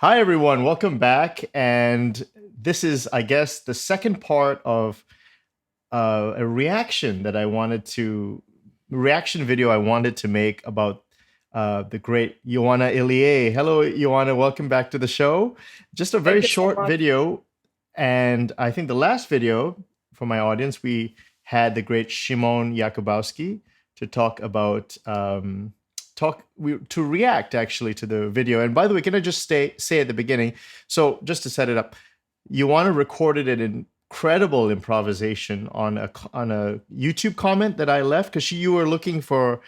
Hi, everyone. Welcome back. And this is, I guess, the second part of a reaction video I wanted to make about the great Ioana Ilie. Hello, Ioana. Welcome back to the show. Just a very Thank you so short much. video. And I think the last video for my audience, we had the great Szymon Jakubowski to talk about to react actually to the video. And by the way, can I just say at the beginning, so just to set it up, Ioana recorded an incredible improvisation on a YouTube comment that I left because you were looking for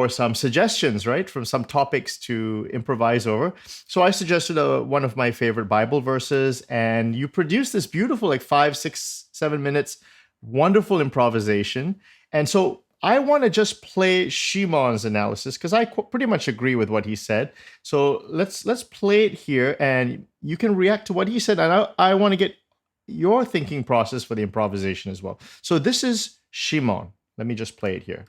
some suggestions, right, from some topics to improvise over. So I suggested one of my favorite Bible verses, and you produced this beautiful, like 5, 6, 7 minutes, wonderful improvisation. And so I want to just play Shimon's analysis because I pretty much agree with what he said. So let's play it here, and you can react to what he said. And I want to get your thinking process for the improvisation as well. So this is Szymon. Let me just play it here.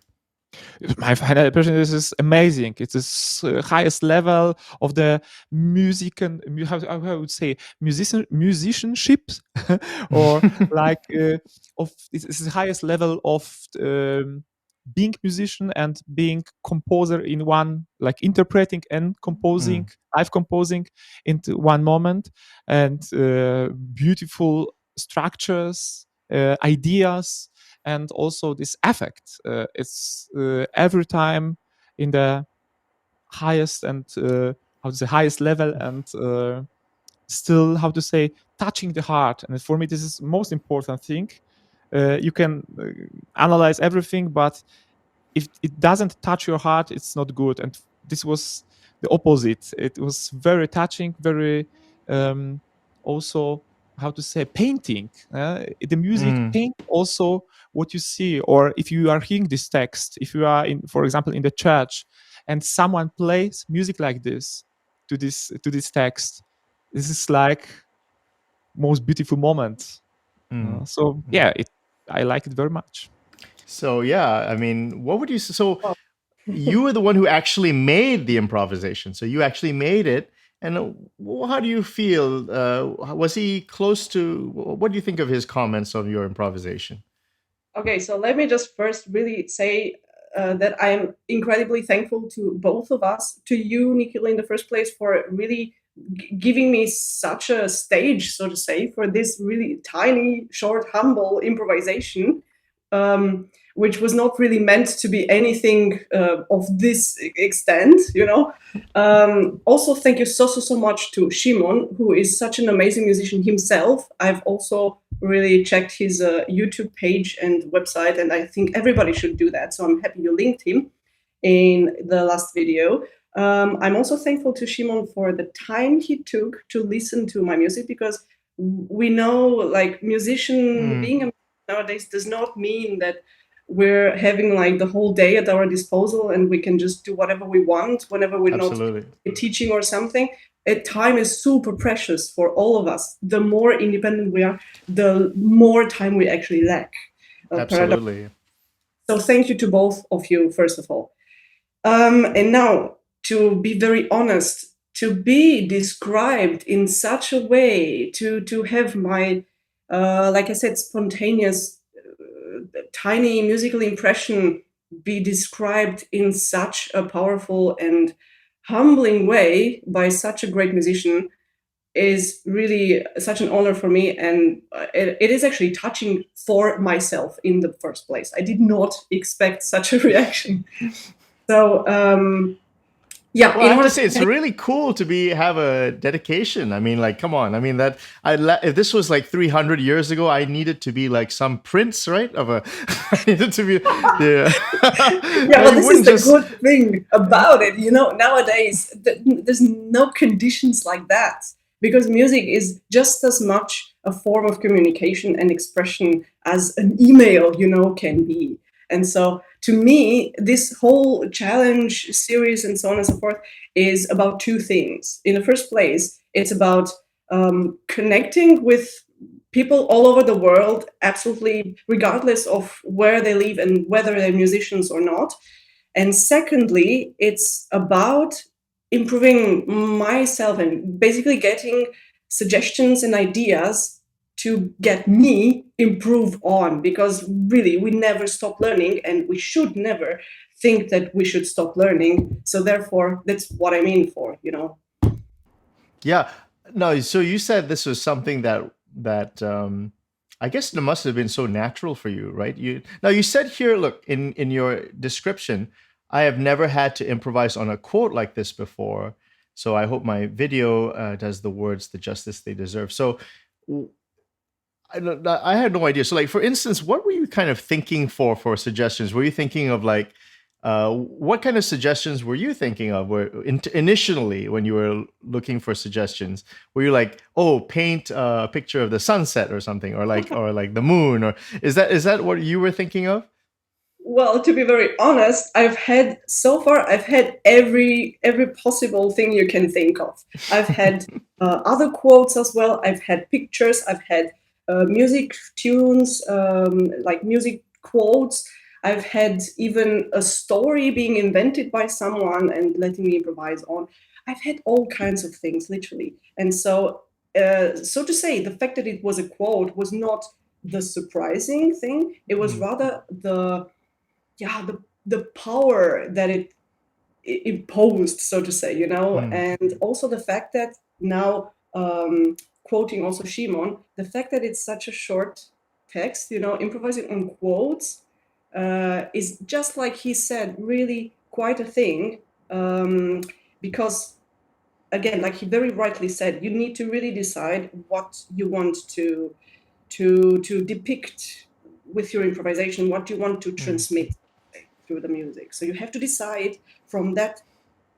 My final impression is amazing. It's the highest level of the music and how I would say musicianship, or like it's the highest level of being musician and being composer in one, like interpreting and composing, live composing into one moment, and beautiful structures, ideas, and also this affect. It's every time in the highest and highest level, and still touching the heart. And for me, this is the most important thing. You can analyze everything, but if it doesn't touch your heart, it's not good. And this was the opposite. It was very touching, very also painting. The music paint also what you see. Or if you are hearing this text, if you are for example, in the church, and someone plays music like this to this text, this is like most beautiful moment. I like it very much. So yeah, I mean, what would you say? So Oh. you were the one who actually made the improvisation. So you actually made it. And how do you feel? Was he close to? What do you think of his comments on your improvisation? Okay, so let me just first really say that I am incredibly thankful to both of us, to you, Nikhil, in the first place, for really giving me such a stage, so to say, for this really tiny, short, humble improvisation. Which was not really meant to be anything of this extent, you know. Also, thank you so much to Szymon, who is such an amazing musician himself. I've also really checked his YouTube page and website, and I think everybody should do that. So I'm happy you linked him in the last video. I'm also thankful to Szymon for the time he took to listen to my music, because we know, like, being a nowadays does not mean that we're having like the whole day at our disposal and we can just do whatever we want whenever we're Absolutely. not teaching or something. Time is super precious for all of us. The more independent we are, the more time we actually lack. Absolutely. So thank you to both of you, first of all. And now, to be very honest, to be described in such a way, to have my like I said, spontaneous, tiny musical impression be described in such a powerful and humbling way by such a great musician is really such an honor for me. And it is actually touching for myself in the first place. I did not expect such a reaction. So, yeah, well, I have to say it's really cool to have a dedication. I mean, like, come on. I mean, if this was like 300 years ago, I needed to be like some prince, right? I needed to be, yeah. Yeah, well, this is the good thing about it. You know, nowadays there's no conditions like that, because music is just as much a form of communication and expression as an email, you know, can be. And so, to me, this whole challenge series and so on and so forth is about two things. In the first place, it's about connecting with people all over the world, absolutely regardless of where they live and whether they're musicians or not. And secondly, it's about improving myself and basically getting suggestions and ideas to get me improve on, because really we never stop learning and we should never think that we should stop learning. So therefore that's what I'm in for, you know. Yeah. No, so you said this was something that I guess it must have been so natural for you, right? You said here, look, in your description, I have never had to improvise on a quote like this before. So I hope my video does the words the justice they deserve. So w- I had no idea. So, like, for instance, what were you kind of thinking for suggestions? Were you thinking of like, what kind of suggestions were you thinking of? Initially, when you were looking for suggestions, were you like, oh, paint a picture of the sunset or something, or like the moon, or is that what you were thinking of? Well, to be very honest, I've had every possible thing you can think of. I've had other quotes as well. I've had pictures. I've had music tunes, like music quotes. I've had even a story being invented by someone and letting me improvise on. I've had all kinds of things, literally. And so, so to say, the fact that it was a quote was not the surprising thing. It was Mm, rather the power that it imposed, so to say, you know, mm, and also the fact that now, quoting also Szymon, the fact that it's such a short text, you know, improvising on quotes is, just like he said, really quite a thing, because again, like he very rightly said, you need to really decide what you want to depict with your improvisation, what you want to mm. transmit through the music. So you have to decide from that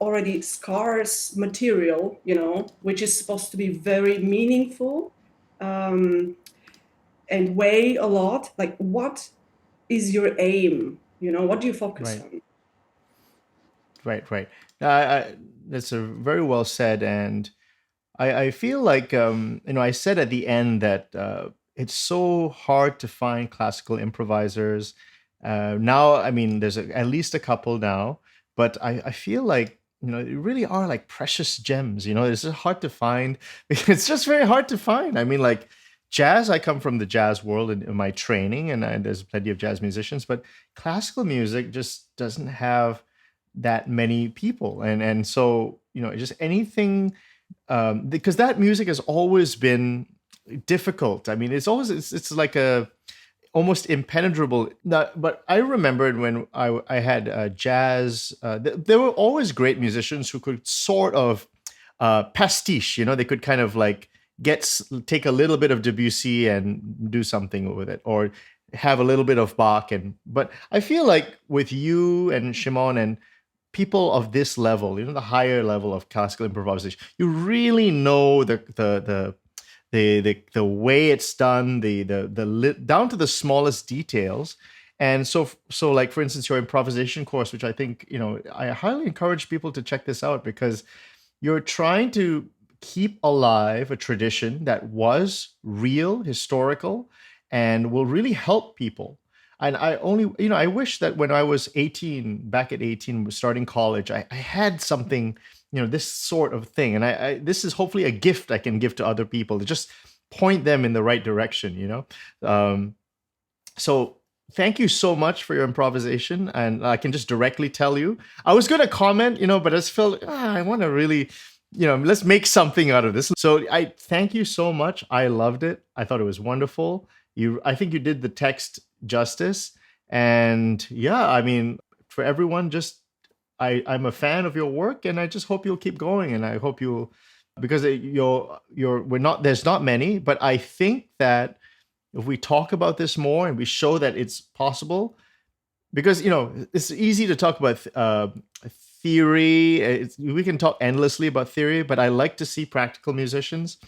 already scarce material, you know, which is supposed to be very meaningful, um, and weigh a lot. Like, what is your aim? You know, what do you focus Right. on? Right, right. That's a very well said, and I feel like I said at the end that it's so hard to find classical improvisers. Now, I mean, there's at least a couple now, but I feel like it really are like precious gems. It's just hard to find. It's just very hard to find. I mean, like jazz. I come from the jazz world in my training, and there's plenty of jazz musicians, but classical music just doesn't have that many people, and so just anything, because that music has always been difficult. I mean, it's like a almost impenetrable. But I remembered when I had jazz. There were always great musicians who could sort of pastiche. They could kind of like take a little bit of Debussy and do something with it, or have a little bit of Bach. But I feel like with you and Szymon and people of this level, the higher level of classical improvisation, you really know the way it's done, down to the smallest details. And so like, for instance, your improvisation course, which I think, I highly encourage people to check this out, because you're trying to keep alive a tradition that was real, historical, and will really help people. And I only, I wish that when I was 18, back at 18, starting college, I had something, this sort of thing. And this is hopefully a gift I can give to other people to just point them in the right direction. So thank you so much for your improvisation. And I can just directly tell you, I was going to comment, but I just felt, I want to really, let's make something out of this. So I thank you so much. I loved it. I thought it was wonderful. I think you did the text justice. And yeah, I mean, for everyone, just I'm a fan of your work, and I just hope you'll keep going. And I hope you'll, because we're not, there's not many, but I think that if we talk about this more and we show that it's possible, because it's easy to talk about theory. We can talk endlessly about theory, but I like to see practical musicians.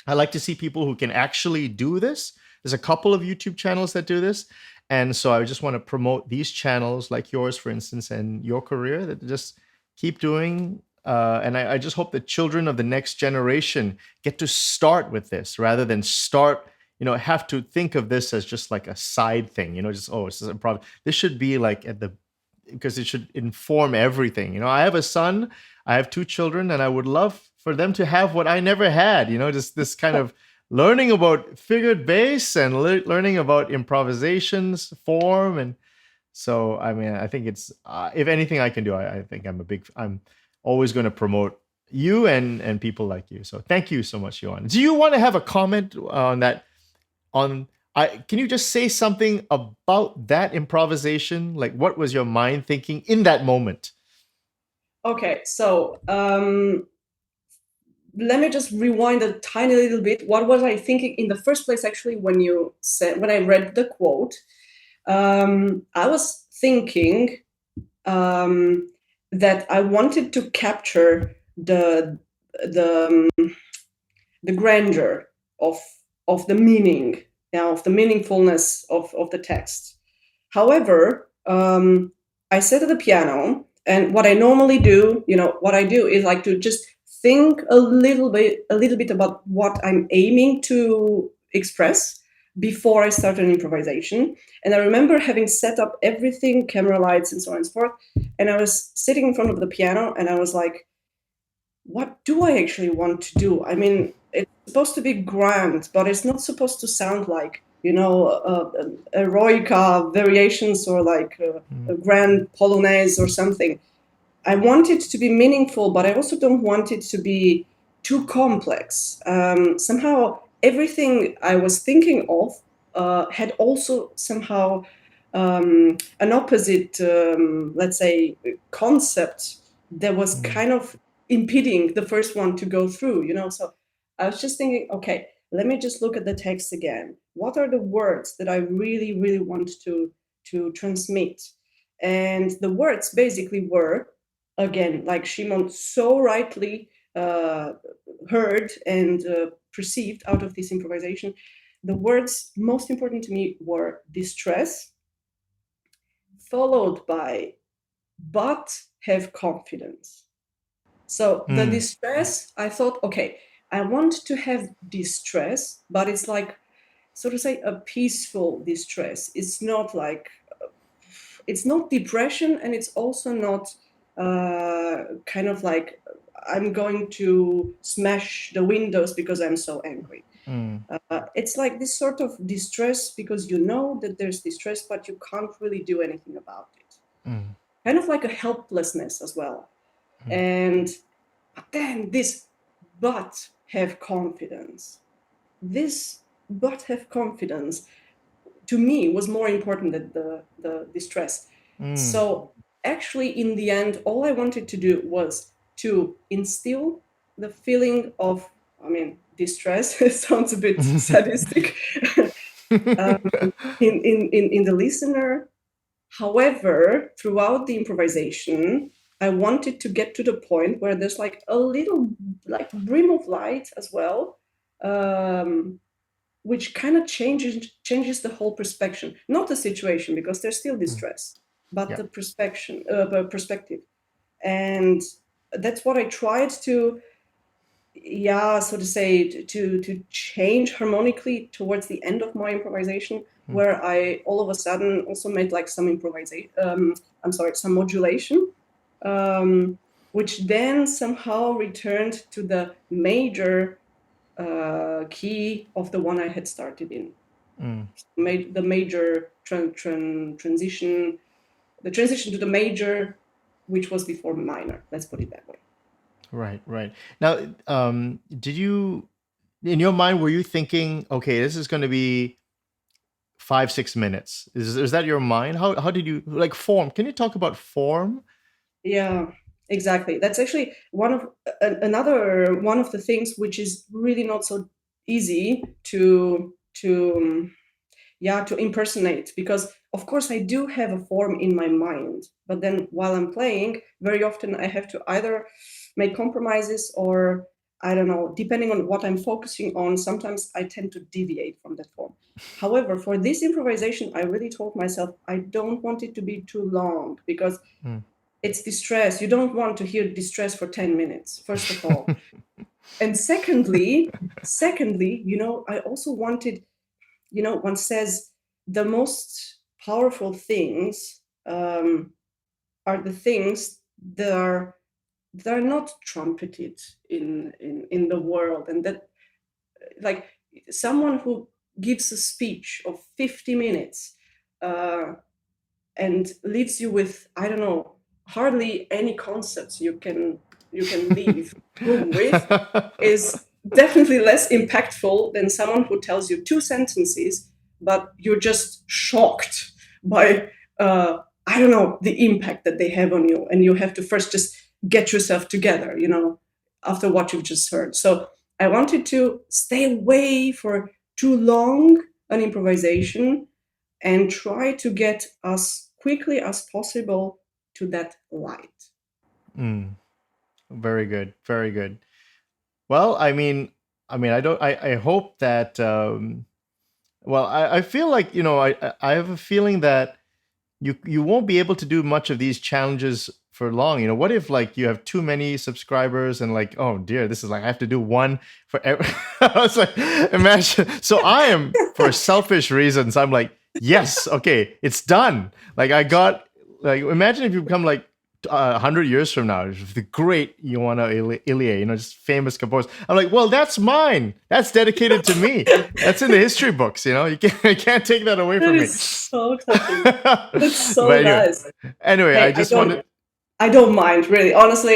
I like to see people who can actually do this. There's a couple of YouTube channels that do this, and so I just want to promote these channels, like yours, for instance, and your career, that just keep doing. And I just hope the children of the next generation get to start with this, rather than have to think of this as just like a side thing, just, oh, it's just a problem. This should be like because it should inform everything. I have a son. I have 2 children, and I would love for them to have what I never had. Just this kind of learning about figured bass and learning about improvisations, form, and so I mean, I think it's if anything I can do, I think I'm always going to promote you and people like you. So thank you so much, Ioana. Do you want to have a comment on that? Can you just say something about that improvisation? Like, what was your mind thinking in that moment? Okay, so let me just rewind a tiny little bit. What was I thinking in the first place, actually, when I read the quote? I was thinking that I wanted to capture the grandeur of the meaning, of the meaningfulness of the text. However, I sat at the piano, and what I normally do, what I do is like to just think a little bit about what I'm aiming to express before I start an improvisation. And I remember having set up everything, camera lights and so on and so forth. And I was sitting in front of the piano, and I was like, what do I actually want to do? I mean, it's supposed to be grand, but it's not supposed to sound like, eroica variations or like a grand polonaise or something. I want it to be meaningful, but I also don't want it to be too complex. Somehow, everything I was thinking of had also somehow an opposite, let's say, concept that was kind of impeding the first one to go through. So I was just thinking, okay, let me just look at the text again. What are the words that I really, really want to transmit? And the words basically were, again, like Szymon so rightly heard and perceived out of this improvisation, the words most important to me were distress, followed by but have confidence. So the distress, I thought, okay, I want to have distress, but it's like, so to say, a peaceful distress. It's not like, it's not depression, and it's also not kind of like, I'm going to smash the windows because I'm so angry. It's like this sort of distress because you know that there's distress, but you can't really do anything about it. Kind of like a helplessness as well. And then this but have confidence. This but have confidence to me was more important than the distress. So actually, in the end, all I wanted to do was to instill the feeling of, distress. It sounds a bit sadistic in the listener. However, throughout the improvisation, I wanted to get to the point where there's like a little like brim of light as well, which kind of changes the whole perspective, not the situation, because there's still distress, but the perspective. And that's what I tried to, so to say, to change harmonically towards the end of my improvisation, where I all of a sudden also made like some some modulation, which then somehow returned to the major key of the one I had started in. Made the major transition, the transition to the major, which was before minor. Let's put it that way. Right. Now, did you, in your mind, were you thinking, okay, this is going to be 5-6 minutes? Is that your mind? How did you like form? Can you talk about form? Yeah, exactly. That's actually another one of the things which is really not so easy to impersonate, because of course I do have a form in my mind, but then while I'm playing, very often I have to either make compromises or, I don't know, depending on what I'm focusing on, sometimes I tend to deviate from that form. However, for this improvisation, I really told myself I don't want it to be too long, because it's distress. You don't want to hear distress for 10 minutes, first of all. And secondly, I also wanted, one says the most powerful things are the things that are they're not trumpeted in the world, and that like someone who gives a speech of 50 minutes and leaves you with, I don't know, hardly any concepts you can leave home with is definitely less impactful than someone who tells you 2 sentences, but you're just shocked by I don't know, the impact that they have on you, and you have to first just get yourself together, after what you've just heard. So I wanted to stay away for too long an improvisation and try to get as quickly as possible to that light. Very good. Very good. Well, I hope that, I feel like, I have a feeling that you won't be able to do much of these challenges for long. What if like you have too many subscribers and like, oh dear, this is like I have to do one for every. I was like, imagine. So I am, for selfish reasons, I'm like, yes, okay, it's done. Like I got, like, imagine if you become like 100 years from now, the great Ioana Ilie, just famous composer. I'm like, well, that's mine. That's dedicated to me. That's in the history books. You can't take that away from me. That is so touching. That's so But nice. anyway, Hey, I just wanted. I don't mind, really. Honestly,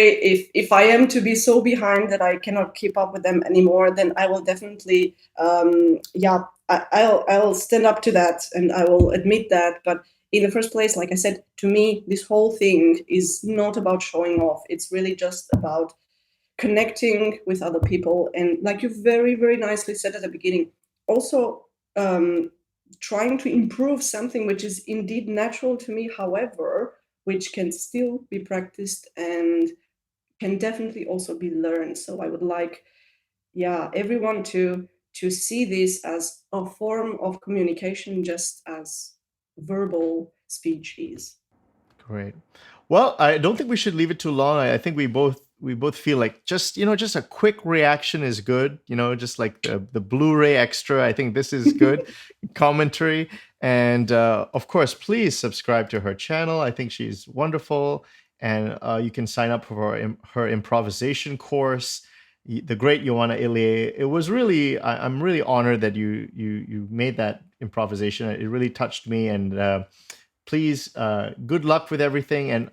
if I am to be so behind that I cannot keep up with them anymore, then I will definitely, I'll stand up to that, and I will admit that. But in the first place, like I said, to me, this whole thing is not about showing off. It's really just about connecting with other people. And like you very, very nicely said at the beginning, also trying to improve something which is indeed natural to me, however, which can still be practiced and can definitely also be learned. So I would like, everyone to see this as a form of communication, just as verbal speech is. Great. Well, I don't think we should leave it too long. I think we both feel like just a quick reaction is good. Just like the Blu-ray extra. I think this is good commentary. And of course, please subscribe to her channel. I think she's wonderful, and you can sign up for her improvisation course. The great Ioana Ilie. It was really, I'm really honored that you made that improvisation. It really touched me, and please, good luck with everything, and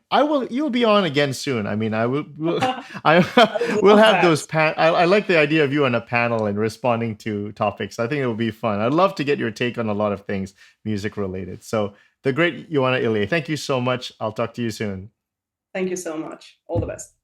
you'll be on again soon. I mean, we'll have those I like the idea of you on a panel and responding to topics. I think it will be fun. I'd love to get your take on a lot of things music related. So the great Ioana Ilie, thank you so much. I'll talk to you soon. Thank you so much. All the best.